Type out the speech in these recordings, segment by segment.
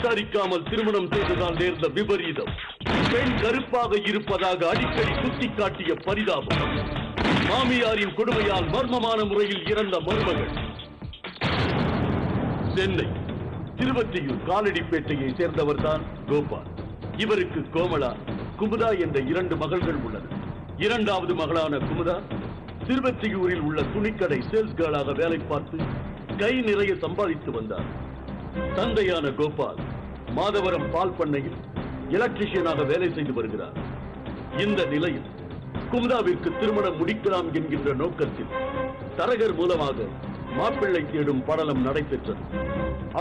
விசாரிக்காமல் திருமணம் செய்ததால் நேர்ந்த விபரீதம், பெண் கருப்பாக இருப்பதாக அடிக்கடி சுட்டிக்காட்டிய பரிதாபம், மாமியாரின் கொடுமையால் மர்மமான முறையில் இறந்த மருமகள். சென்னை திருவொற்றியூர் காலடிப்பேட்டையை சேர்ந்தவர்தான் கோபால். இவருக்கு கோமலா, குமுதா என்ற 2 மகள்கள் உள்ளனர். இரண்டாவது மகளான குமுதா திருவொற்றியூரில் உள்ள துணிக்கடை சேல்ஸ் கேர்ளாக வேலை பார்த்து கை நிறைய சம்பாதித்து வந்தார். தந்தையான கோபால் மாதவரம் பால் பண்ணையில் எலக்ட்ரிஷியனாக வேலை செய்து வருகிறார். இந்த நிலையில் குமுதாவிற்கு திருமணம் முடிக்கலாம் என்கின்ற நோக்கத்தில் தரகர் மூலமாக மாப்பிள்ளை தேடும் படலம் நடைபெற்றது.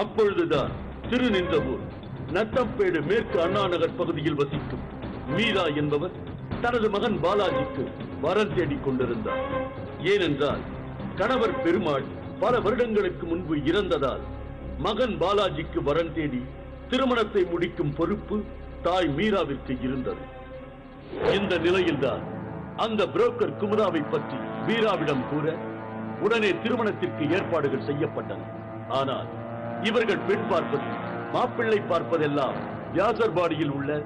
அப்பொழுதுதான் திருநின்றவூர் நத்தம்பேடு மேற்கு அண்ணா நகர் பகுதியில் வசிக்கும் மீரா என்பவர் தனது மகன் பாலாஜிக்கு வரன் தேடிக் கொண்டிருந்தார். ஏனென்றால் கணவர் பெருமாள் பல வருடங்களுக்கு முன்பு இறந்ததால் மகன் பாலாஜிக்கு வரன் தேடி திருமணத்தை முடிக்கும் பொறுப்பு தாய் மீராவிற்கு இருந்தது. இந்த நிலையில்தான் அந்த புரோக்கர் குமுதாவை பற்றி மீராவிடம் கூற உடனே திருமணத்திற்கு ஏற்பாடுகள் செய்யப்பட்டன. ஆனால் இவர்கள் பெண் பார்ப்பது, மாப்பிள்ளை பார்ப்பதெல்லாம் வியாசர்பாடியில் உள்ள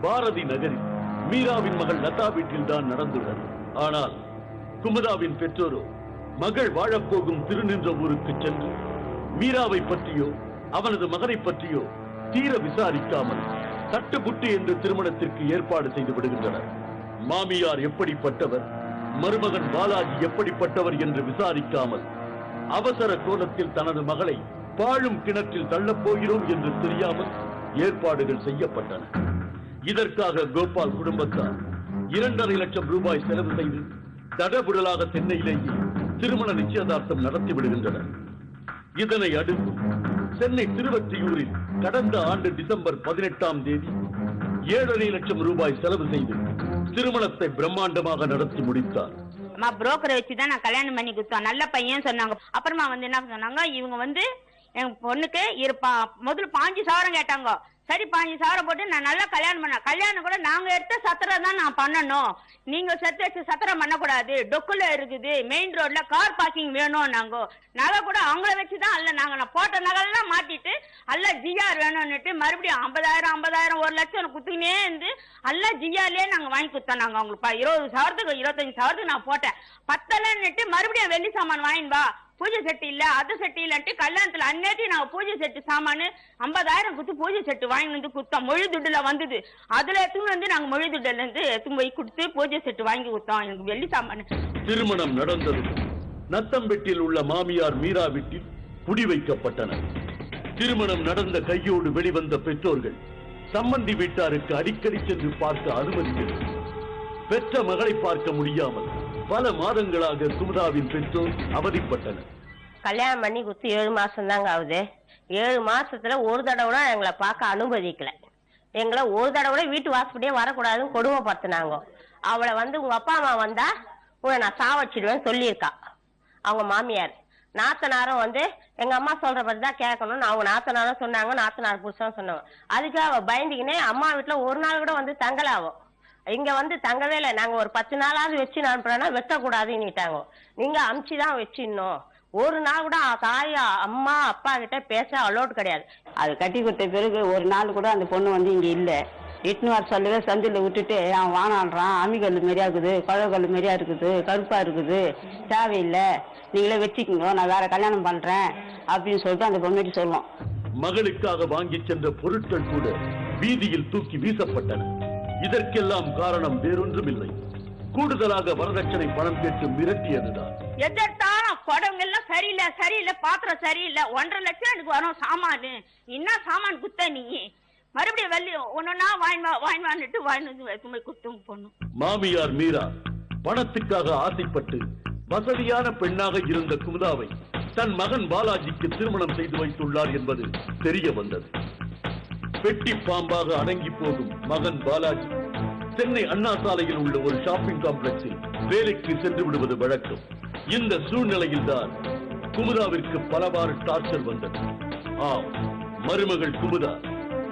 பாரதி நகரில் மீராவின் மகள் லதா வீட்டில் தான் நடந்துள்ளது. ஆனால் குமுதாவின் பெற்றோரோ மகள் வாழப்போகும் திருநின்றவூருக்கு சென்று மீராவை பற்றியோ அவனது மகனை பற்றியோ தீர விசாரிக்காமல் தட்டுப்புட்டு என்று திருமணத்திற்கு ஏற்பாடு செய்து விடுகின்றனர். மாமியார் எப்படிப்பட்டவர், மருமகன் பாலாஜி எப்படிப்பட்டவர் என்று விசாரிக்காமல் அவசர கோலத்தில் தனது மகளை பாழும் கிணற்றில் தள்ளப் போகிறோம் என்று தெரியாமல் ஏற்பாடுகள் செய்யப்பட்டன. இதற்காக கோபால் குடும்பத்தார் 2.5 லட்சம் ரூபாய் செலவு செய்து தடபுடலாக சென்னையிலேயே திருமண நிச்சயதார்த்தம் நடத்தி விடுகின்றனர். இதனை அடுத்து சென்னை திருவொற்றியூரில் கடந்த ஆண்டு டிசம்பர் 18ஆம் தேதி 7.5 லட்சம் ரூபாய் செலவு செய்து திருமணத்தை பிரம்மாண்டமாக நடத்தி முடித்தார். புரோக்கரை வச்சுதான் நான் கல்யாணம் பண்ணி கொடுத்தோம். நல்ல பையன் சொன்னாங்க. அப்புறமா என்ன சொன்னாங்க, இவங்க என் பொண்ணுக்கு முதல்ல 5,000 கேட்டாங்க. சரி 5,000 போட்டு நான் நல்லா கல்யாணம் பண்ண. கல்யாணம் கூட நாங்க எடுத்த சத்திரம் தான் நான் பண்ணணும். நீங்க செத்து வச்சு சத்திரம் பண்ணக்கூடாது. டொக்குல இருக்குது, மெயின் ரோட்ல கார் பார்க்கிங் வேணும். நாங்க நகை கூட அவங்கள வச்சுதான் அல்ல, நாங்க போட்ட நகைலாம் மாட்டிட்டு அல்ல ஜிஆர் வேணும்னுட்டு மறுபடியும் 50,000 1 லட்சம் குத்துனே இருந்து அல்ல ஜிஆர்லயே நாங்க வாங்கி கொடுத்தோம். நாங்க அவங்களுக்கு 20,000க்கு 25,000க்கு நான் போட்டேன். 10,000 மறுபடியும் வெள்ளி சாமான் வாங்கின்பா, பூஜை செட்டு இல்ல அது செட்டு இல்லன்ட்டு கல்யாணத்துல அன்னேட்டி நாங்க பூஜை செட்டு சாமானு 50,000 கொடுத்து பூஜை செட்டு வாங்கி வந்து கொடுத்தோம். மொழி துட்டுல வந்தது. அதுல எடுத்து நாங்க மொழி துட்டுல இருந்து எடுத்து போய் கொடுத்து பூஜை செட்டு வாங்கி கொடுத்தோம். எனக்கு வெள்ளி சாமானு. திருமணம் நடந்தது நத்தம்பேட்டில் உள்ள மாமியார் மீரா வீட்டில் குடி வைக்கப்பட்டனர். திருமணம் நடந்த கையோடு வெளிவந்த பெற்றோர்கள் சம்பந்தி வீட்டாருக்கு அடிக்கடி சென்று பார்க்க அனுமதிக்கிறது. பெற்ற மகளை பார்க்க முடியாமல் பல மாதங்களாக குமுதாவின் பெற்றோர் அவதிப்பட்டனர். கல்யாணம் பண்ணி குத்து 7 மாசம் தாங்க ஆகுது. 7 மாசத்துல ஒரு தடவை கூட எங்களை பார்க்க அனுமதிக்கல. எங்களை ஒரு தடவை கூட வீட்டு வாசப்படியே வரக்கூடாதுன்னு கொடுமைப்படுத்தினாங்க. அவளை உங்க அப்பா அம்மா வந்தா உன்னை நான் சாவச்சிடுவேன்னு சொல்லியிருக்கா அவங்க மாமியார். நாத்தனாரும் எங்க அம்மா சொல்ற பத்தி தான் கேட்கணும்னு அவங்க நாத்தனாரும் சொன்னாங்க. நாத்தனார் புருஷன் சொன்னாங்க. அதுக்கு அவ பயந்துக்கினே அம்மா வீட்டுல ஒரு நாள் கூட தங்கலாவும். இங்க தங்கவே இல்லை. நாங்க ஒரு 10 நாளாவது வச்சு அனுப்புறோன்னா வெட்டக்கூடாதுன்னுட்டாங்க. நீங்க அமிச்சுதான் வச்சிடணும். ஒரு நாள் கூட தாயா அம்மா அப்பா கிட்ட பேச அலோட் கிடையாது. அது கட்டி கொடுத்த பிறகு ஒரு நாள் கூட அந்த பொண்ணு இங்க இல்ல. இட்டுன்னு வர சொல்லவே சந்தில விட்டுட்டு அவன் வானாடுறான். அம்மிக்கல் மாரியா இருக்குது, குழக்கல் மாரியா இருக்குது, கருப்பா இருக்குது, தேவையில்லை, நீங்களே வச்சுக்கோங்க, நான் வேற கல்யாணம் பண்றேன் அப்படின்னு சொல்லிட்டு அந்த பொண்ணுக்கு சொல்லுவோம். மகளுக்காக வாங்கி சென்ற பொருட்கள் கூட வீதியில் தூக்கி வீசப்பட்டன. இதற்கெல்லாம் காரணம் வேறொன்றும் இல்லை, கூடுதலாக வரதட்சணை பணம் கேட்டு மிரட்டியதுதான். எதற்கான குடங்க எல்லாம் சரியில்லை, பாத்திரம் சரியில்லை, 1.5 லட்சம் எனக்கு வரும் சாமானு. என்ன சாமான் குத்த நீ மறுபடியும் வெள்ளி ஒன்னொன்னா வாங்கிட்டு குத்தும் பொண்ணு. மாமியார் மீரா பணத்துக்காக ஆசைப்பட்டு வசதியான பெண்ணாக இருந்த குமுதாவை தன் மகன் பாலாஜிக்கு திருமணம் செய்து வைத்துள்ளார் என்பது தெரிய வந்தது. பெட்டி பாம்பாக அடங்கி போகும் மகன் பாலாஜி சென்னை அண்ணா சாலையில் உள்ள ஒரு ஷாப்பிங் காம்ப்ளெக்ஸில் வேலைக்கு சென்று விடுவது வழக்கம். இந்த சூழ்நிலையில் தான் குமுதாவிற்கு பலவாறு டார்ச்சர் வந்தது. ஆம், மருமகள் குமுதா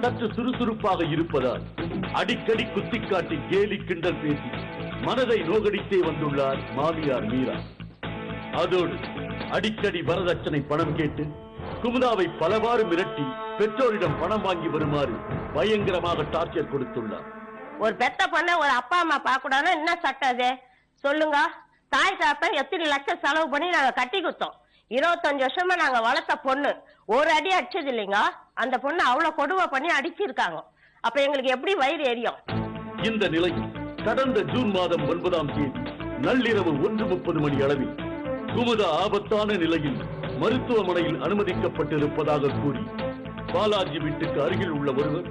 சற்று சுறுசுறுப்பாக இருப்பதால் அடிக்கடி குத்திக்காட்டி கேலி கிண்டல் பேசி மனதை நோகடித்தே வந்துள்ளார் மாமியார் மீரா. அதோடு அடிக்கடி வரதட்சணை பணம் கேட்டு குமுதாவை பலவாறு மிரட்டி பெற்றோரிடம் பணம் வாங்கி வருமாறு பயங்கரமாக டார்ச்சர் கொடுத்துள்ளார். ஒரு பெத்த பொண்ண ஒரு அப்பா அம்மா பார்க்க கூடாதுன்னா என்ன சட்டம் அது சொல்லுங்க? தாய் தாப்பன் எத்தனை லட்சம் செலவு பண்ணி நாங்க கட்டி கொடுத்தோம். 25 வருஷமா நாங்க வளர்த்த பொண்ணு ஒரு அடி அடிச்சது இல்லைங்க. அந்த பொண்ணு அவ்வளவு கொடுமை பண்ணி அடிச்சிருக்காங்க. அப்ப எங்களுக்கு எப்படி வயிறு எரியும்? இந்த நிலையில் கடந்த ஜூன் மாதம் 9ஆம் தேதி நள்ளிரவு 1:30 மணி அளவில் குமுதா ஆபத்தான நிலையில் மருத்துவமனையில் அனுமதிக்கப்பட்டிருப்பதாக கூறி பாலாஜி வீட்டுக்கு அருகில் உள்ள ஒருவர்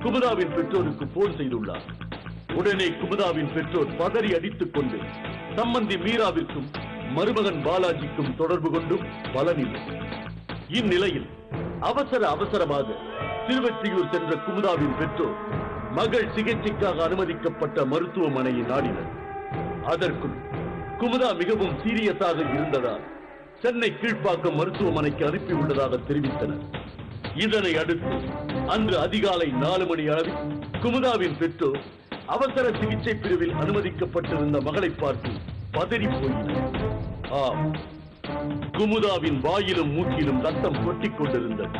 குமுதாவின் பெற்றோருக்கு போன் செய்துள்ளார். உடனே குமுதாவின் பெற்றோர் பதறி அடித்துக் கொண்டு சம்பந்தி மீராவிற்கும் மருமகன் பாலாஜிக்கும் தொடர்பு கொண்டும் பலனில்லை. இந்நிலையில் அவசரமாக திருவெற்றியூர் சென்ற குமுதாவின் பெற்றோர் மகள் சிகிச்சைக்காக அனுமதிக்கப்பட்ட மருத்துவமனையை நாடினர். அதற்குள் குமுதா மிகவும் சீரியஸாக இருந்ததால் சென்னை கீழ்ப்பாக்கம் மருத்துவமனைக்கு அனுப்பியுள்ளதாக தெரிவித்தனர். இதனை அடுத்து அன்று அதிகாலை 4 மணி அளவில் குமுதாவின் பெற்றோர் அவசர சிகிச்சை பிரிவில் அனுமதிக்கப்பட்டிருந்த மகளை பார்த்து பதறி போயினர். ஆம், குமுதாவின் வாயிலும் மூக்கிலும் ரத்தம் கொட்டிக் கொண்டிருந்தது.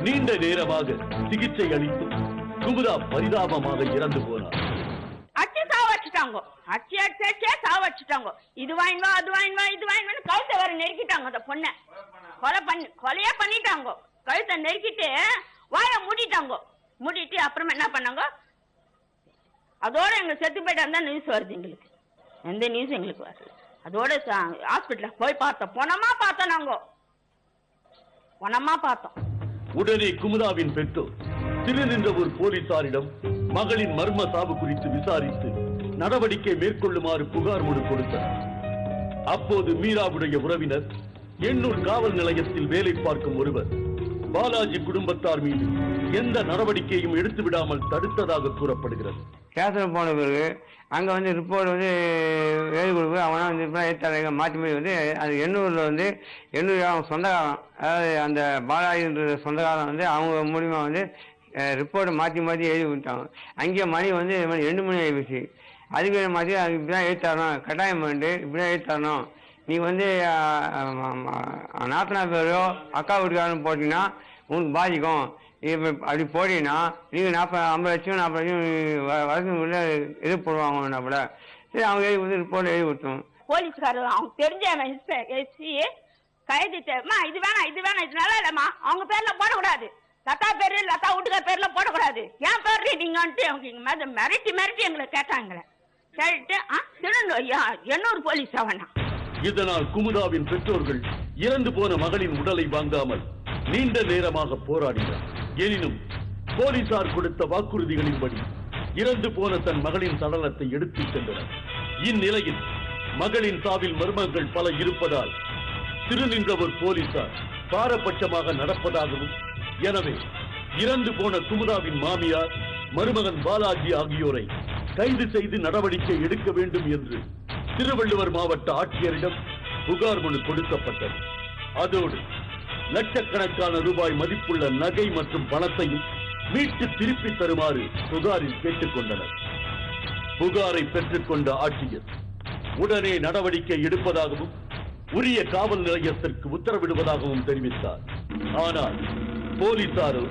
நீண்ட நேரமாக சிகிச்சை அளித்து குமுதா பரிதாபமாக இறந்து போனார். இது வாங்கிவா அது வாங்கிவா இது வாங்கிவா கழுத்தை வேற நெருக்கிட்டாங்க. அந்த பொண்ணை கொலையே பண்ணிட்டாங்க. கழுத்தை நெருக்கிட்டு வாய மூடிட்டாங்க. மூடிட்டு அப்புறமா என்ன பண்ணாங்க? அதோட எங்க செத்து போயிட்டா நியூஸ் வருது. எங்களுக்கு எந்த நியூஸ் எங்களுக்கு வரல. அதோட ஹாஸ்பிட்டல போய் பார்த்தோம். பணமா பார்த்தோம். நாங்க பணமா பார்த்தோம். உடனே குமுதாவின் பெற்றோர் திருநின்றவூர் போலீசாரிடம் மகளின் மர்ம சாவு குறித்து விசாரித்து நடவடிக்கை மேற்கொள்ளுமாறு புகார் மனு கொடுத்தனர். அப்போது மீராவுடைய உறவினர் எண்ணூர் காவல் நிலையத்தில் வேலை பார்க்கும் ஒருவர் பாலாஜி குடும்பத்தார் மீது எந்த நடவடிக்கையும் எடுத்து விடாமல் தடுத்ததாக கூறப்படுகிறது. கேசவ போன பிறகு அங்கே வந்து ரிப்போர்ட் வந்து எழுதி கொடுப்பு அவனா வந்து ஏற்றாங்க மாற்றி மாற்றி வந்து அது எண்ணூர் அவன் சொந்தக்காரன், அதாவது அந்த பாலாஜின்ற சொந்தக்காரன் வந்து அவங்க மூலிமா வந்து ரிப்போர்ட்டை மாற்றி எழுதி கொடுத்தாங்க. அங்கேயே மணி வந்து 2 மணி ஆகிடுச்சு. அதுக்கு மாற்றி அது இப்படிதான் எழுத்தாரணும், கட்டாயம் பண்ணிட்டு இப்படிதான் எழுத்தாரணும். நீங்கள் வந்து நாத்தனா பேரோ அக்கா வீட்டுக்காரன்னு போட்டிங்கன்னா உங்களுக்கு பாதிக்கும். இப்போ அப்படி போட்டீங்கன்னா நீங்கள் 50 லட்சம் 40 லட்சம் வழக்கு எது போடுவாங்கன்னா கூட சரி அவங்க எழுதி கொடுத்து ரிப்போர்ட் எழுதி கொடுத்தோம். போலீஸ்காரர் அவங்க தெரிஞ்ச கைதிட்டமா இது வேணாம் இது வேணாம் இது நல்லா இல்லம்மா அவங்க பேர்ல போடக்கூடாது. லதா பேரு லதா வீட்டுக்கார பேர்ல போடக்கூடாது. ஏன் பேரு நீங்க வந்துட்டு மிரட்டி எங்களை கேட்டாங்களே. கேட்டு எண்ணூர் போலீஸ் அவனா. இதனால் குமுதாவின் பெற்றோர்கள் இறந்து போன மகளின் உடலை வாங்காமல் நீண்ட நேரமாக போராடினர். எனினும் போலீசார் கொடுத்த வாக்குறுதிகளின்படி இறந்து போன தன் மகளின் சடலத்தை எடுத்துச் சென்றனர். இந்நிலையில் மகளின் சாவில் மர்மங்கள் பல இருப்பதால் திருநின்றவூர் போலீசார் பாரபட்சமாக நடப்பதாகவும், எனவே இறந்து போன குமுதாவின் மாமியார் மருமகன் பாலாஜி ஆகியோரை கைது செய்து நடவடிக்கை எடுக்க வேண்டும் என்று திருவள்ளுவர் மாவட்ட ஆட்சியரிடம் புகார் மனு கொடுக்கப்பட்டது. அதோடு லட்சக்கணக்கான ரூபாய் மதிப்புள்ள நகை மற்றும் பணத்தையும் மீட்டு திருப்பி தருமாறு புகாரில் கேட்டுக் கொண்டனர். புகாரை பெற்றுக்கொண்ட ஆட்சியர் உடனே நடவடிக்கை எடுப்பதாகவும் உரிய காவல் நிலையத்திற்கு உத்தரவிடுவதாகவும் தெரிவித்தார். ஆனால் போலீசாரோ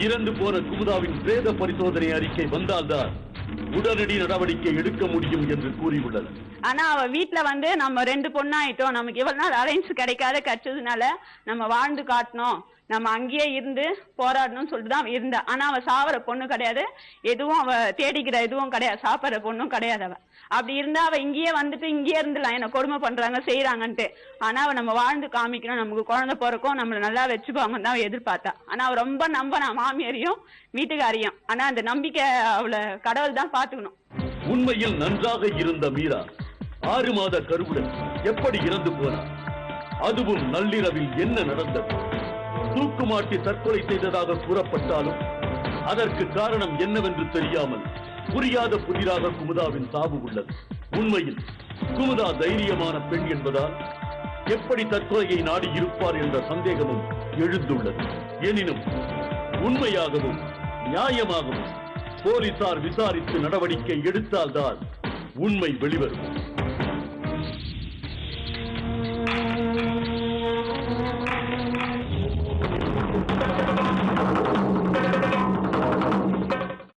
இறந்து போன குமுதாவின் பிரேத பரிசோதனை அறிக்கை வந்தால்தான் உடனடி நடவடிக்கை எடுக்க முடியும் என்று கூறியுள்ளனர். ஆனா அவ வீட்டுல வந்து நம்ம 2 பொண்ணாயிட்டோம், நமக்கு இவ்வளவு நாள் அலைன்ஸ் கிடைக்காத கிடைச்சதுனால நம்ம வாழ்ந்து காட்டணும், நம்ம அங்கேயே இருந்து போராடணும்னு சொல்லிட்டு தான் இருந்தா. ஆனா அவ சாவர பொண்ணு கிடையாது, எதுவும் அவ தேடிக்கிற எதுவும் கிடையாது, சாப்பிட்ற பொண்ணும் கிடையாது. அவ அப்படி இருந்தா அவ இங்கேயே வந்துட்டு இங்கேயே இருந்துலாம், என்ன கொடுமை பண்றாங்க செய்யறாங்கன்ட்டு. ஆனா அவ நம்ம வாழ்ந்து காமிக்கணும், நமக்கு குழந்தை பிறக்கும், நம்மள நல்லா வச்சுப்பாங்கன்னு தான் அவ எதிர்பார்த்தா. ஆனா அவ ரொம்ப நம்பினா மாமியாரையும் வீட்டுக்காரையும். ஆனா அந்த நம்பிக்கை அவளை கடவுள் தான் பாத்துக்கணும். உண்மையில் நன்றாக இருந்த மீரா 6 மாத கருவுடன் எப்படி இறந்து போனார்? அதுவும் நள்ளிரவில் என்ன நடந்தது? தூக்குமாட்டி தற்கொலை செய்ததாக கூறப்பட்டாலும் அதற்கு காரணம் என்னவென்று தெரியாமல் புரியாத புதிராக குமுதாவின் சாவு உள்ளது. உண்மையில் குமுதா தைரியமான பெண் என்பதால் எப்படி தற்கொலையை நாடி இருப்பார் என்ற சந்தேகமும் எழுந்துள்ளது. எனினும் உண்மையாகவும் நியாயமாகவும் போலீசார் விசாரித்து நடவடிக்கை எடுத்தால்தான் உண்மை வெளிவரும்.